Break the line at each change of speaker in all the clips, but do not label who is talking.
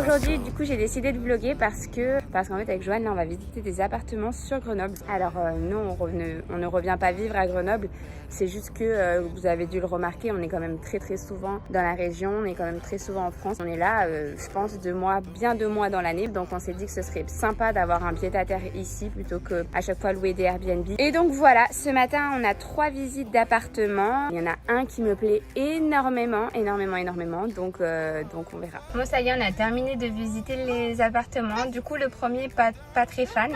Aujourd'hui, du coup, j'ai décidé de vlogger parce qu'en fait, avec Joanne, là, on va visiter des appartements sur Grenoble. Alors, nous, on ne revient pas vivre à Grenoble. C'est juste que, vous avez dû le remarquer, on est quand même très souvent dans la région. On est quand même très souvent en France. On est là, je pense, bien 2 mois dans l'année. Donc, on s'est dit que ce serait sympa d'avoir un pied-à-terre ici plutôt qu'à chaque fois louer des Airbnb. Et donc, voilà, ce matin, on a 3 visites d'appartements. Il y en a un qui me plaît énormément. Donc, on verra. Bon, ça y est, on a terminé de visiter les appartements. Du coup, le premier, pas très fan.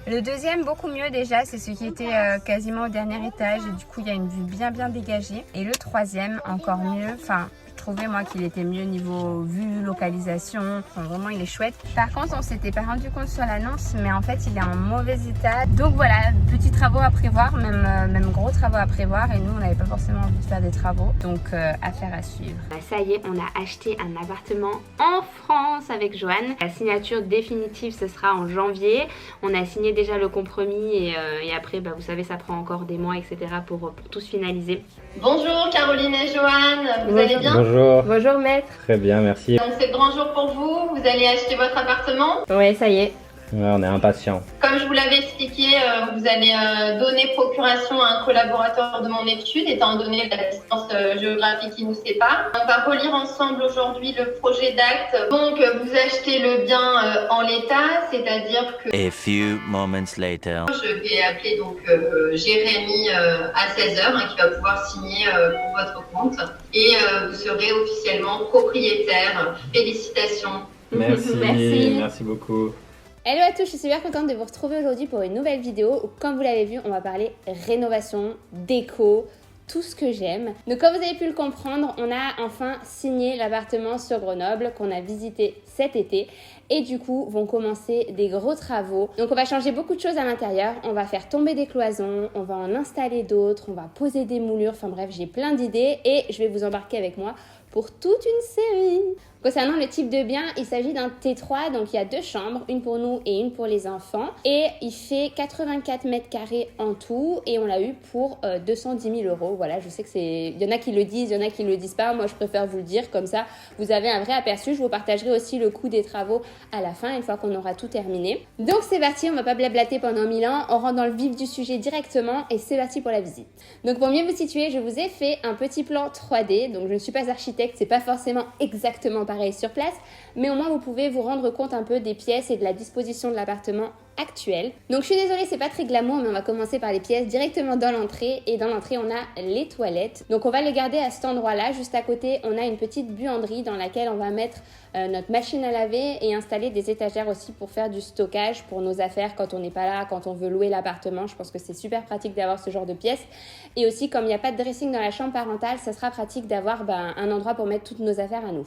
Le deuxième, beaucoup mieux déjà. C'est celui qui était quasiment au dernier étage. Et du coup, il y a une vue bien dégagée. Et le troisième, encore mieux. Enfin, je trouvais moi qu'il était mieux niveau vue, localisation. Enfin, vraiment, il est chouette. Par contre, on s'était pas rendu compte sur l'annonce, mais en fait, il est en mauvais état. Donc voilà, petits travaux à prévoir, même gros travaux à prévoir. Et nous, on n'avait pas forcément envie de faire des travaux. Donc, affaire à suivre. Ça y est, on a acheté un appartement en France avec Joanne. La signature définitive, ce sera en janvier. On a signé déjà le compromis et après, bah, vous savez, ça prend encore des mois, etc. pour tout se finaliser.
Bonjour Caroline et Joanne, vous allez bien?
Bonjour.
Bonjour maître.
Très bien, merci.
Donc c'est le grand jour pour vous, vous allez acheter votre appartement.
Ouais, ça y est.
Ouais, on est impatients.
Comme je vous l'avais expliqué, vous allez donner procuration à un collaborateur de mon étude, étant donné la distance géographique qui nous sépare. On va relire ensemble aujourd'hui le projet d'acte. Donc vous achetez le bien en l'état, c'est-à-dire que...
A few moments later.
Je vais appeler donc Jérémy à 16h qui va pouvoir signer pour votre compte. Et vous serez officiellement propriétaire. Félicitations.
Merci, merci beaucoup.
Hello à tous, je suis super contente de vous retrouver aujourd'hui pour une nouvelle vidéo où, comme vous l'avez vu, on va parler rénovation, déco, tout ce que j'aime. Donc comme vous avez pu le comprendre, on a enfin signé l'appartement sur Grenoble qu'on a visité cet été et du coup vont commencer des gros travaux. Donc on va changer beaucoup de choses à l'intérieur, on va faire tomber des cloisons, on va en installer d'autres, on va poser des moulures, enfin bref, j'ai plein d'idées et je vais vous embarquer avec moi pour toute une série. Concernant le type de bien, il s'agit d'un T3, donc il y a 2 chambres, une pour nous et une pour les enfants. Et il fait 84 mètres carrés en tout et on l'a eu pour 210 000 €. Voilà, je sais que c'est... Il y en a qui le disent, il y en a qui ne le disent pas. Moi, je préfère vous le dire, comme ça, vous avez un vrai aperçu. Je vous partagerai aussi le coût des travaux à la fin, une fois qu'on aura tout terminé. Donc c'est parti, on ne va pas blablater pendant 1000 ans. On rentre dans le vif du sujet directement et c'est parti pour la visite. Donc pour mieux vous situer, je vous ai fait un petit plan 3D. Donc je ne suis pas architecte, c'est pas forcément exactement pareil sur place, mais au moins vous pouvez vous rendre compte un peu des pièces et de la disposition de l'appartement actuel. Donc je suis désolée, c'est pas très glamour, mais on va commencer par les pièces directement dans l'entrée. Et dans l'entrée, on a les toilettes. Donc on va les garder à cet endroit-là. Juste à côté, on a une petite buanderie dans laquelle on va mettre notre machine à laver et installer des étagères aussi pour faire du stockage pour nos affaires quand on n'est pas là, quand on veut louer l'appartement. Je pense que c'est super pratique d'avoir ce genre de pièces. Et aussi, comme il n'y a pas de dressing dans la chambre parentale, ça sera pratique d'avoir un endroit pour mettre toutes nos affaires à nous.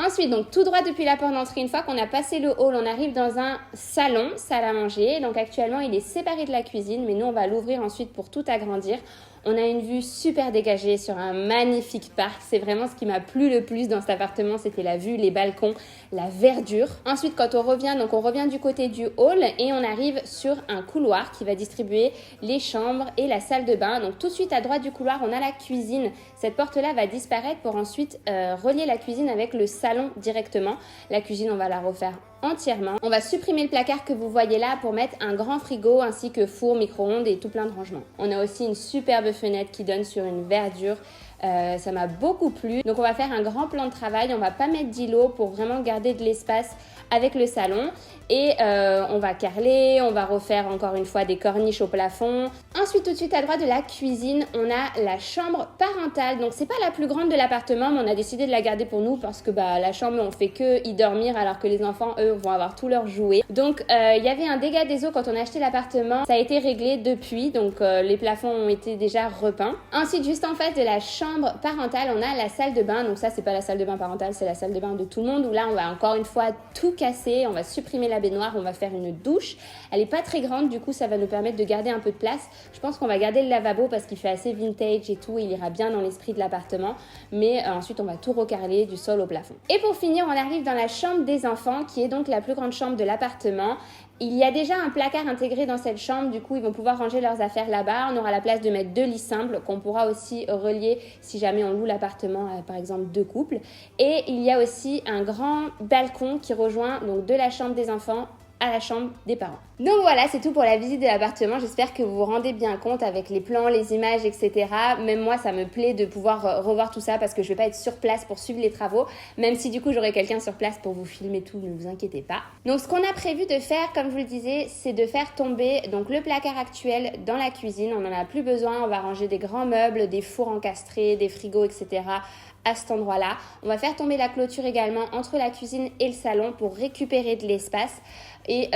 Ensuite, donc tout droit depuis la porte d'entrée, une fois qu'on a passé le hall, on arrive dans un salon, salle à manger. Donc actuellement, il est séparé de la cuisine, mais nous, on va l'ouvrir ensuite pour tout agrandir. On a une vue super dégagée sur un magnifique parc. C'est vraiment ce qui m'a plu le plus dans cet appartement, c'était la vue, les balcons, la verdure. Ensuite, quand on revient, donc on revient du côté du hall et on arrive sur un couloir qui va distribuer les chambres et la salle de bain. Donc tout de suite à droite du couloir, on a la cuisine. Cette porte-là va disparaître pour ensuite relier la cuisine avec le salon directement. La cuisine, on va la refaire entièrement. On va supprimer le placard que vous voyez là pour mettre un grand frigo ainsi que four, micro-ondes et tout plein de rangements. On a aussi une superbe fenêtre qui donne sur une verdure. Ça m'a beaucoup plu. Donc on va faire un grand plan de travail. On va pas mettre d'îlot pour vraiment garder de l'espace avec le salon. Et on va carreler, on va refaire encore une fois des corniches au plafond. Ensuite, tout de suite à droite de la cuisine, on a la chambre parentale. Donc c'est pas la plus grande de l'appartement, mais on a décidé de la garder pour nous parce que la chambre, on fait que y dormir alors que les enfants, eux, vont avoir tous leurs jouets. Donc il y avait un dégât des eaux quand on a acheté l'appartement. Ça a été réglé depuis, donc les plafonds ont été déjà repeints. Ensuite, juste en face de la chambre parentale, on a la salle de bain. Donc ça, c'est pas la salle de bain parentale, c'est la salle de bain de tout le monde où là, on va encore une fois tout casser. On va supprimer la baignoire, on va faire une douche. Elle est pas très grande, du coup ça va nous permettre de garder un peu de place. Je pense qu'on va garder le lavabo parce qu'il fait assez vintage et tout, il ira bien dans l'esprit de l'appartement. Mais ensuite on va tout recarreler du sol au plafond. Et pour finir, on arrive dans la chambre des enfants qui est donc la plus grande chambre de l'appartement. Il y a déjà un placard intégré dans cette chambre, du coup ils vont pouvoir ranger leurs affaires là-bas. On aura la place de mettre 2 lits simples qu'on pourra aussi relier si jamais on loue l'appartement à par exemple 2 couples. Et il y a aussi un grand balcon qui rejoint donc de la chambre des enfants à la chambre des parents. Donc voilà, c'est tout pour la visite de l'appartement. J'espère que vous vous rendez bien compte avec les plans, les images, etc. Même moi, ça me plaît de pouvoir revoir tout ça parce que je vais pas être sur place pour suivre les travaux, même si du coup j'aurai quelqu'un sur place pour vous filmer tout, ne vous inquiétez pas. Donc ce qu'on a prévu de faire, comme je vous le disais, c'est de faire tomber donc le placard actuel dans la cuisine. On n'en a plus besoin, on va ranger des grands meubles, des fours encastrés, des frigos, etc. à cet endroit-là. On va faire tomber la clôture également entre la cuisine et le salon pour récupérer de l'espace et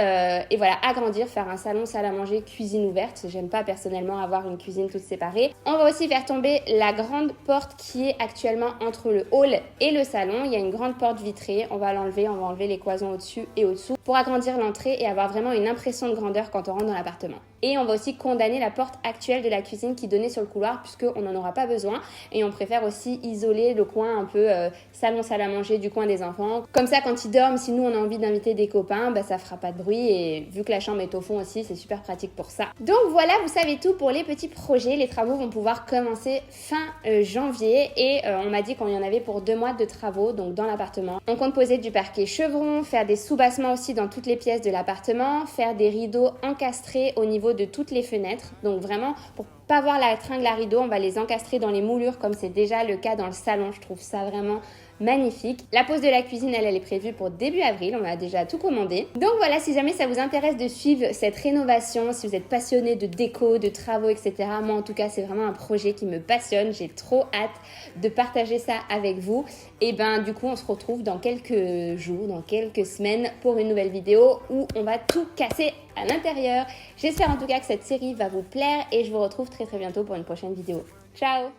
voilà, agrandir, faire un salon, salle à manger, cuisine ouverte. J'aime pas personnellement avoir une cuisine toute séparée. On va aussi faire tomber la grande porte qui est actuellement entre le hall et le salon. Il y a une grande porte vitrée, on va l'enlever, on va enlever les cloisons au-dessus et au-dessous pour agrandir l'entrée et avoir vraiment une impression de grandeur quand on rentre dans l'appartement. Et on va aussi condamner la porte actuelle de la cuisine qui donnait sur le couloir puisqu'on n'en aura pas besoin. Et on préfère aussi isoler le coin un peu salon, salle à manger du coin des enfants. Comme ça, quand ils dorment, si nous on a envie d'inviter des copains, bah, ça fera pas de bruit. Et vu que la chambre est au fond aussi, c'est super pratique pour ça. Donc voilà, vous savez tout pour les petits projets. Les travaux vont pouvoir commencer fin janvier. Et on m'a dit qu'on y en avait pour 2 mois de travaux, donc dans l'appartement. On compte poser du parquet chevron, faire des sous-bassements aussi dans toutes les pièces de l'appartement, faire des rideaux encastrés au niveau de toutes les fenêtres. Donc vraiment, pour pas voir la tringle à rideaux, on va les encastrer dans les moulures comme c'est déjà le cas dans le salon. Je trouve ça vraiment magnifique. La pose de la cuisine, elle est prévue pour début avril. On a déjà tout commandé. Donc voilà, si jamais ça vous intéresse de suivre cette rénovation, si vous êtes passionné de déco, de travaux, etc. Moi, en tout cas, c'est vraiment un projet qui me passionne. J'ai trop hâte de partager ça avec vous. Et ben, du coup, on se retrouve dans quelques jours, dans quelques semaines pour une nouvelle vidéo où on va tout casser à l'intérieur. J'espère en tout cas que cette série va vous plaire et je vous retrouve très bientôt pour une prochaine vidéo. Ciao!